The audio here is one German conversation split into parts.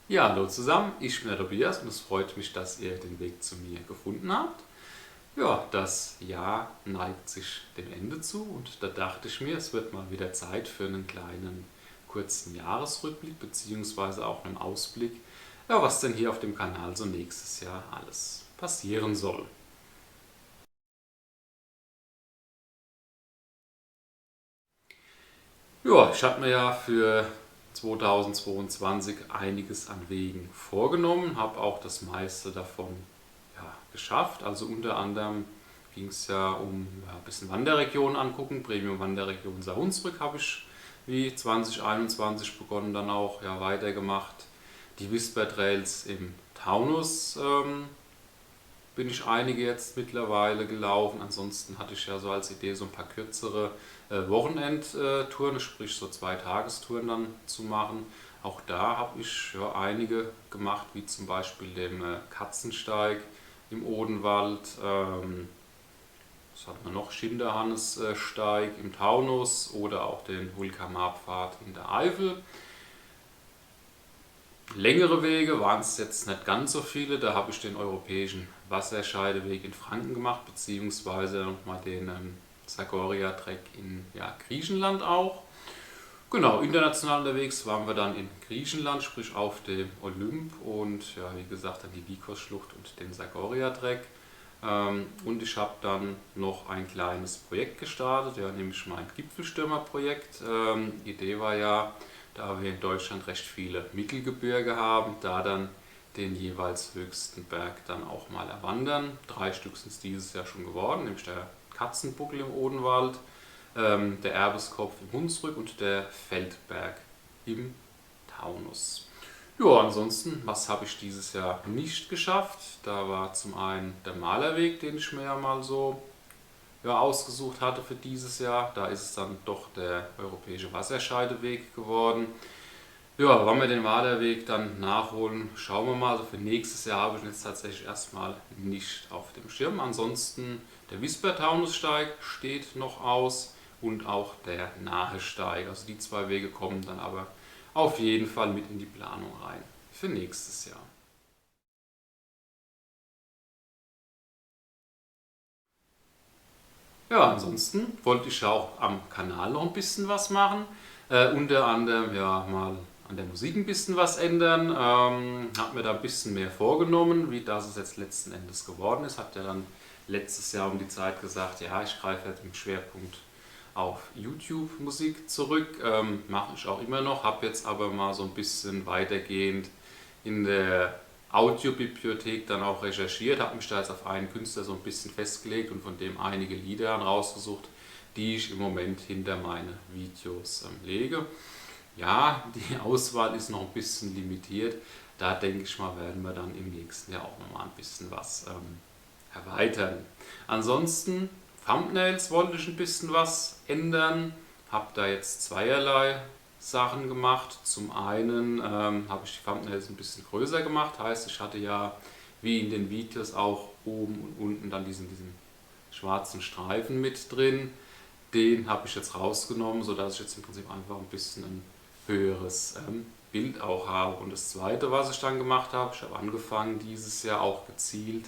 Ja, hallo zusammen, ich bin der Tobias und es freut mich, dass ihr den Weg zu mir gefunden habt. Ja, das Jahr neigt sich dem Ende zu und da dachte ich mir, es wird mal wieder Zeit für einen kleinen kurzen Jahresrückblick beziehungsweise auch einen Ausblick, ja, was denn hier auf dem Kanal so nächstes Jahr alles passieren soll. Ja, ich habe mir ja für 2022 einiges an Wegen vorgenommen, habe auch das meiste davon geschafft. Also unter anderem ging es ja um ein bisschen Wanderregionen angucken. Premium Wanderregion Saar-Hunsrück habe ich wie 2021 begonnen, dann auch weitergemacht. Die Whisper Trails im Taunus bin ich einige jetzt mittlerweile gelaufen. Ansonsten hatte ich ja so als Idee so ein paar kürzere Wochenendtouren, sprich so Zweitagestouren dann zu machen. Auch da habe ich einige gemacht, wie zum Beispiel den Katzensteig im Odenwald. Was hat man noch? Schinderhannessteig im Taunus oder auch den Vulkamarpfad in der Eifel. Längere Wege waren es jetzt nicht ganz so viele. Da habe ich den europäischen Wasserscheideweg in Franken gemacht, beziehungsweise nochmal den Sagoria-Trek in Griechenland auch. Genau, international unterwegs waren wir dann in Griechenland, sprich auf dem Olymp und wie gesagt dann die Vikos-Schlucht und den Sagoria-Trek. Und ich habe dann noch ein kleines Projekt gestartet, nämlich mein Gipfelstürmer-Projekt. Die Idee war ja, da wir in Deutschland recht viele Mittelgebirge haben, da dann den jeweils höchsten Berg dann auch mal erwandern. 3 Stück sind es dieses Jahr schon geworden, nämlich der Katzenbuckel im Odenwald, der Erbeskopf im Hunsrück und der Feldberg im Taunus. Ja, ansonsten, was habe ich dieses Jahr nicht geschafft? Da war zum einen der Malerweg, den ich mir ja mal so ausgesucht hatte für dieses Jahr. Da ist es dann doch der europäische Wasserscheideweg geworden. Ja, wann wir den Malerweg dann nachholen, schauen wir mal. Also für nächstes Jahr habe ich ihn jetzt tatsächlich erstmal nicht auf dem Schirm. Ansonsten der Wispertaunussteig steht noch aus und auch der Nahesteig. Also die 2 Wege kommen dann aber auf jeden Fall mit in die Planung rein für nächstes Jahr. Ja, ansonsten wollte ich ja auch am Kanal noch ein bisschen was machen. Unter anderem mal an der Musik ein bisschen was ändern. Habe mir da ein bisschen mehr vorgenommen, wie das es jetzt letzten Endes geworden ist. Hat ja dann letztes Jahr um die Zeit gesagt, ja, ich greife halt im Schwerpunkt auf YouTube-Musik zurück. Mache ich auch immer noch, habe jetzt aber mal so ein bisschen weitergehend in der Audiobibliothek dann auch recherchiert, habe mich da jetzt auf einen Künstler so ein bisschen festgelegt und von dem einige Lieder dann rausgesucht, die ich im Moment hinter meine Videos lege. Ja, die Auswahl ist noch ein bisschen limitiert. Da denke ich mal, werden wir dann im nächsten Jahr auch nochmal ein bisschen was erweitern. Ansonsten, Thumbnails wollte ich ein bisschen was ändern. Habe da jetzt zweierlei Sachen gemacht. Zum einen habe ich die Thumbnails ein bisschen größer gemacht. Heißt, ich hatte ja wie in den Videos auch oben und unten dann diesen schwarzen Streifen mit drin. Den habe ich jetzt rausgenommen, sodass ich jetzt im Prinzip einfach ein bisschen ein höheres Bild auch habe. Und das zweite, was ich dann gemacht habe, ich habe angefangen dieses Jahr auch gezielt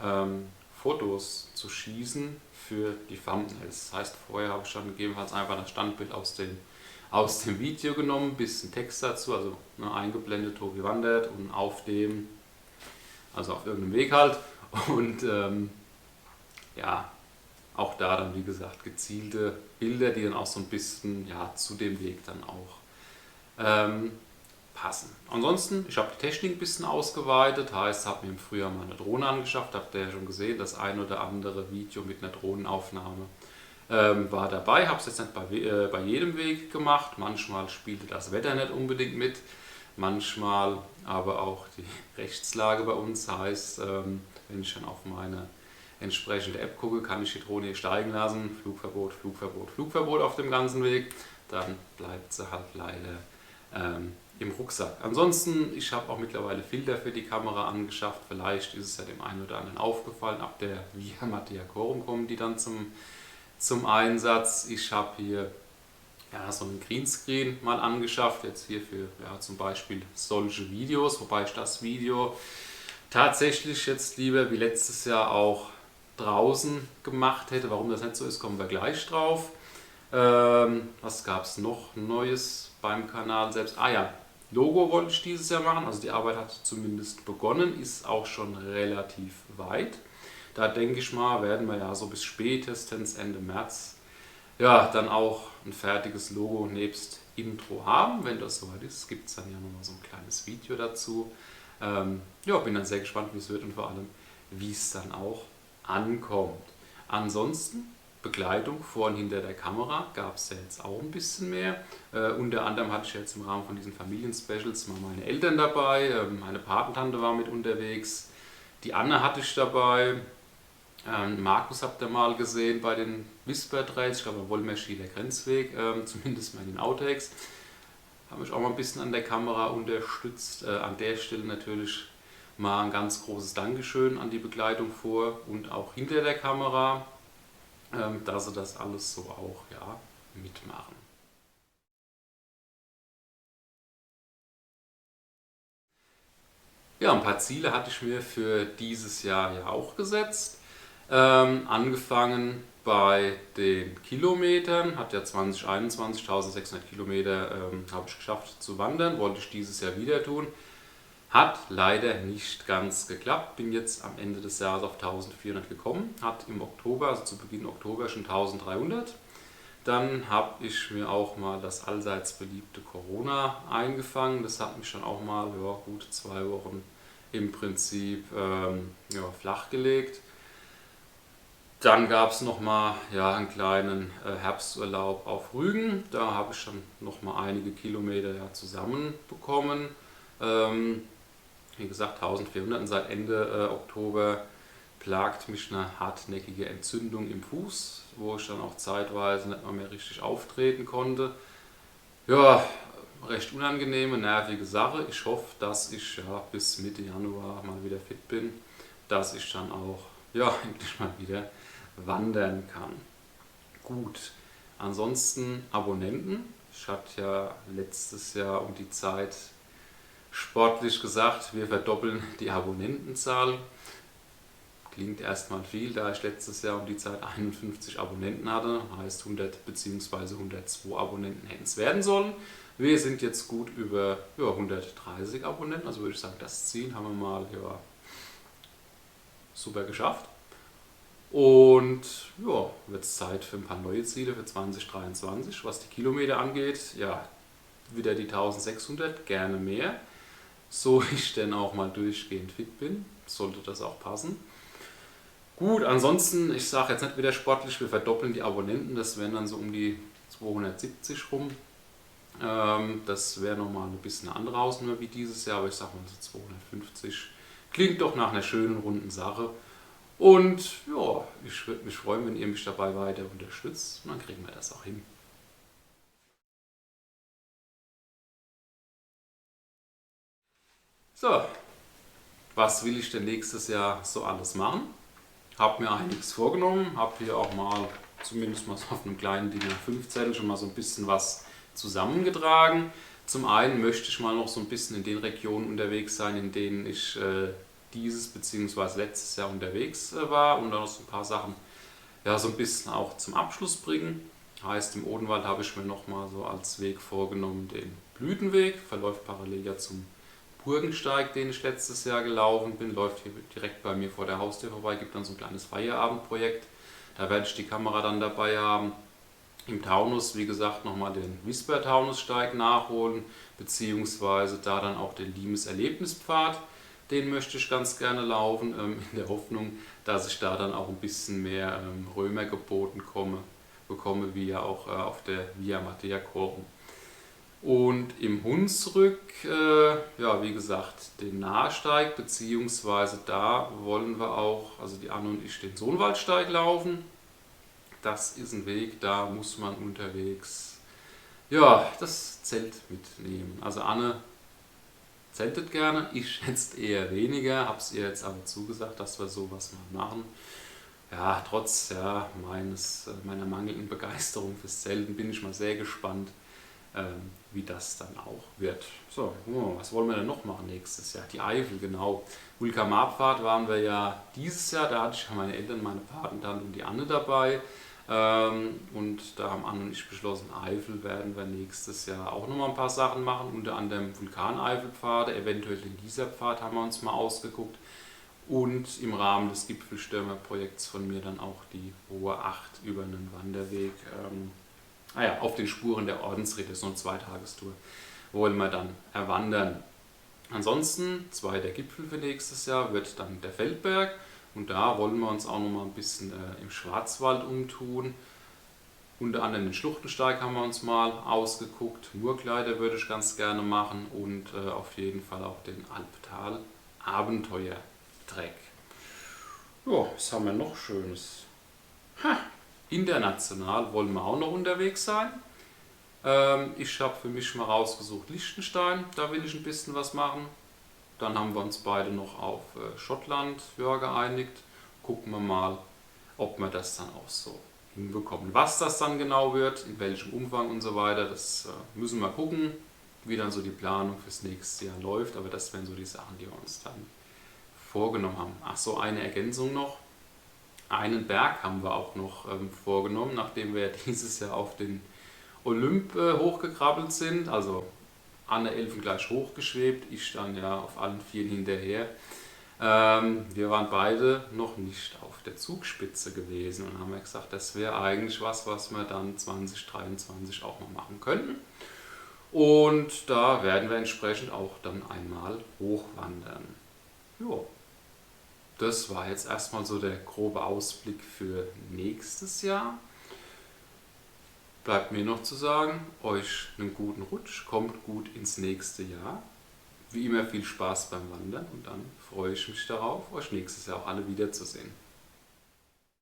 ähm, Fotos zu schießen für die Thumbnails. Das heißt, vorher habe ich dann gegebenenfalls einfach das Standbild aus dem Video genommen, bisschen Text dazu, also eingeblendet, Tobi wandert und auf dem, also auf irgendeinem Weg halt. Und ja, auch da dann wie gesagt gezielte Bilder, die dann auch so ein bisschen zu dem Weg dann auch ähm, passen. Ansonsten, ich habe die Technik ein bisschen ausgeweitet, heißt, habe mir im Frühjahr mal eine Drohne angeschafft, habt ihr ja schon gesehen, das ein oder andere Video mit einer Drohnenaufnahme war dabei, habe es jetzt nicht bei jedem Weg gemacht, manchmal spielte das Wetter nicht unbedingt mit, manchmal aber auch die Rechtslage bei uns, heißt, wenn ich dann auf meine entsprechende App gucke, kann ich die Drohne hier steigen lassen, Flugverbot, Flugverbot, Flugverbot auf dem ganzen Weg, dann bleibt sie halt leider im Rucksack. Ansonsten, ich habe auch mittlerweile Filter für die Kamera angeschafft. Vielleicht ist es ja dem einen oder anderen aufgefallen. Ab der Via Mattea Corum kommen die dann zum Einsatz. Ich habe hier ja, so einen Greenscreen mal angeschafft, jetzt hier für ja, zum Beispiel solche Videos, wobei ich das Video tatsächlich jetzt lieber wie letztes Jahr auch draußen gemacht hätte. Warum das nicht so ist, kommen wir gleich drauf. Was gab es noch Neues beim Kanal selbst? Ah ja, Logo wollte ich dieses Jahr machen, also die Arbeit hat zumindest begonnen, ist auch schon relativ weit. Da denke ich mal, werden wir ja so bis spätestens Ende März ja dann auch ein fertiges Logo nebst Intro haben. Wenn das soweit ist, gibt es dann ja nochmal so ein kleines Video dazu. Ja, bin dann sehr gespannt, wie es wird und vor allem, wie es dann auch ankommt. Ansonsten Begleitung vor und hinter der Kamera gab es ja jetzt auch ein bisschen mehr. Unter anderem hatte ich jetzt im Rahmen von diesen Familienspecials mal meine Eltern dabei, meine Patentante war mit unterwegs, die Anne hatte ich dabei, Markus habt ihr mal gesehen bei den Whisper Trails, ich glaube Wollmerschieder Grenzweg, zumindest mal in den Outtakes. Habe mich auch mal ein bisschen an der Kamera unterstützt. An der Stelle natürlich mal ein ganz großes Dankeschön an die Begleitung vor und auch hinter der Kamera, dass sie das alles so auch ja, mitmachen. Ja, ein paar Ziele hatte ich mir für dieses Jahr ja auch gesetzt. Angefangen bei den Kilometern, hat ja 2021 1600 Kilometer habe ich geschafft zu wandern, wollte ich dieses Jahr wieder tun. Hat leider nicht ganz geklappt, bin jetzt am Ende des Jahres auf 1400 gekommen, hat im Oktober, also zu Beginn Oktober schon 1300. Dann habe ich mir auch mal das allseits beliebte Corona eingefangen, das hat mich dann auch mal ja, gut 2 Wochen im Prinzip ja, flachgelegt. Dann gab es nochmal ja, einen kleinen Herbsturlaub auf Rügen. Da habe ich dann nochmal einige Kilometer ja, zusammenbekommen. Wie gesagt, 1400 und seit Ende Oktober plagt mich eine hartnäckige Entzündung im Fuß, wo ich dann auch zeitweise nicht mal mehr richtig auftreten konnte. Ja, recht unangenehme, nervige Sache. Ich hoffe, dass ich ja, bis Mitte Januar mal wieder fit bin, dass ich dann auch ja, endlich mal wieder wandern kann. Gut, ansonsten Abonnenten. Ich hatte ja letztes Jahr um die Zeit sportlich gesagt, wir verdoppeln die Abonnentenzahl. Klingt erstmal viel, da ich letztes Jahr um die Zeit 51 Abonnenten hatte, heißt 100 bzw. 102 Abonnenten hätten es werden sollen. Wir sind jetzt gut über ja, 130 Abonnenten, also würde ich sagen, das Ziel haben wir mal ja, super geschafft. Und ja, wird es Zeit für ein paar neue Ziele für 2023. Was die Kilometer angeht, ja, wieder die 1600, gerne mehr. So ich denn auch mal durchgehend fit bin, sollte das auch passen. Gut, ansonsten, ich sage jetzt nicht wieder sportlich, wir verdoppeln die Abonnenten, das wären dann so um die 270 rum. Das wäre nochmal ein bisschen eine andere Hausnummer wie dieses Jahr, aber ich sage mal so 250. Klingt doch nach einer schönen runden Sache. Und ja, ich würde mich freuen, wenn ihr mich dabei weiter unterstützt. Und dann kriegen wir das auch hin. So, was will ich denn nächstes Jahr so alles machen? Habe mir einiges vorgenommen, habe hier auch mal, zumindest mal so auf einem kleinen DIN A5-Zettel schon mal so ein bisschen was zusammengetragen. Zum einen möchte ich mal noch so ein bisschen in den Regionen unterwegs sein, in denen ich dieses bzw. letztes Jahr unterwegs war und dann noch so ein paar Sachen ja, so ein bisschen auch zum Abschluss bringen. Heißt, im Odenwald habe ich mir nochmal so als Weg vorgenommen den Blütenweg, verläuft parallel ja zum Burgensteig, den ich letztes Jahr gelaufen bin, läuft hier direkt bei mir vor der Haustür vorbei, gibt dann so ein kleines Feierabendprojekt. Da werde ich die Kamera dann dabei haben. Im Taunus, wie gesagt, nochmal den Wisper-Taunussteig nachholen, beziehungsweise da dann auch den Limes Erlebnispfad. Den möchte ich ganz gerne laufen, in der Hoffnung, dass ich da dann auch ein bisschen mehr Römer geboten bekomme, wie ja auch auf der Via Mattea Corum. Und im Hunsrück, ja, wie gesagt, den Nahsteig, beziehungsweise da wollen wir auch, also die Anne und ich, den Sohnwaldsteig laufen. Das ist ein Weg, da muss man unterwegs, ja, das Zelt mitnehmen. Also Anne zeltet gerne, ich jetzt eher weniger, habe es ihr jetzt aber zugesagt, dass wir sowas mal machen. ja, trotz meiner mangelnden Begeisterung fürs Zelten bin ich mal sehr gespannt, wie das dann auch wird. So, was wollen wir denn noch machen nächstes Jahr? Die Eifel, genau. Vulkamarpfad waren wir ja dieses Jahr, da hatte ich ja meine Eltern, meine Patentante und die Anne dabei. Und da haben Anne und ich beschlossen, Eifel werden wir nächstes Jahr auch nochmal ein paar Sachen machen, unter anderem Vulkaneifelpfade, eventuell den Gießerpfad haben wir uns mal ausgeguckt. Und im Rahmen des Gipfelstürmer-Projekts von mir dann auch die Hohe Acht über einen Wanderweg auf den Spuren der Ordensritter, so eine Zweitagestour, wollen wir dann erwandern. Ansonsten, zweiter Gipfel für nächstes Jahr wird dann der Feldberg und da wollen wir uns auch noch mal ein bisschen im Schwarzwald umtun. Unter anderem den Schluchtensteig haben wir uns mal ausgeguckt, Murkleider würde ich ganz gerne machen und auf jeden Fall auch den Albtal Abenteuer-Trek. Ja, was haben wir noch Schönes? International wollen wir auch noch unterwegs sein. Ich habe für mich mal rausgesucht Liechtenstein, da will ich ein bisschen was machen. Dann haben wir uns beide noch auf Schottland geeinigt. Gucken wir mal, ob wir das dann auch so hinbekommen. Was das dann genau wird, in welchem Umfang und so weiter, das müssen wir gucken, wie dann so die Planung fürs nächste Jahr läuft. Aber das wären so die Sachen, die wir uns dann vorgenommen haben. Ach so, eine Ergänzung noch. Einen Berg haben wir auch noch vorgenommen, nachdem wir dieses Jahr auf den Olymp hochgekrabbelt sind. Also Anne Elfen gleich hochgeschwebt, ich dann ja auf allen Vieren hinterher. Wir waren beide noch nicht auf der Zugspitze gewesen und haben ja gesagt, das wäre eigentlich was wir dann 2023 auch mal machen könnten. Und da werden wir entsprechend auch dann einmal hochwandern. Jo. Das war jetzt erstmal so der grobe Ausblick für nächstes Jahr. Bleibt mir noch zu sagen, euch einen guten Rutsch, kommt gut ins nächste Jahr. Wie immer viel Spaß beim Wandern und dann freue ich mich darauf, euch nächstes Jahr auch alle wiederzusehen.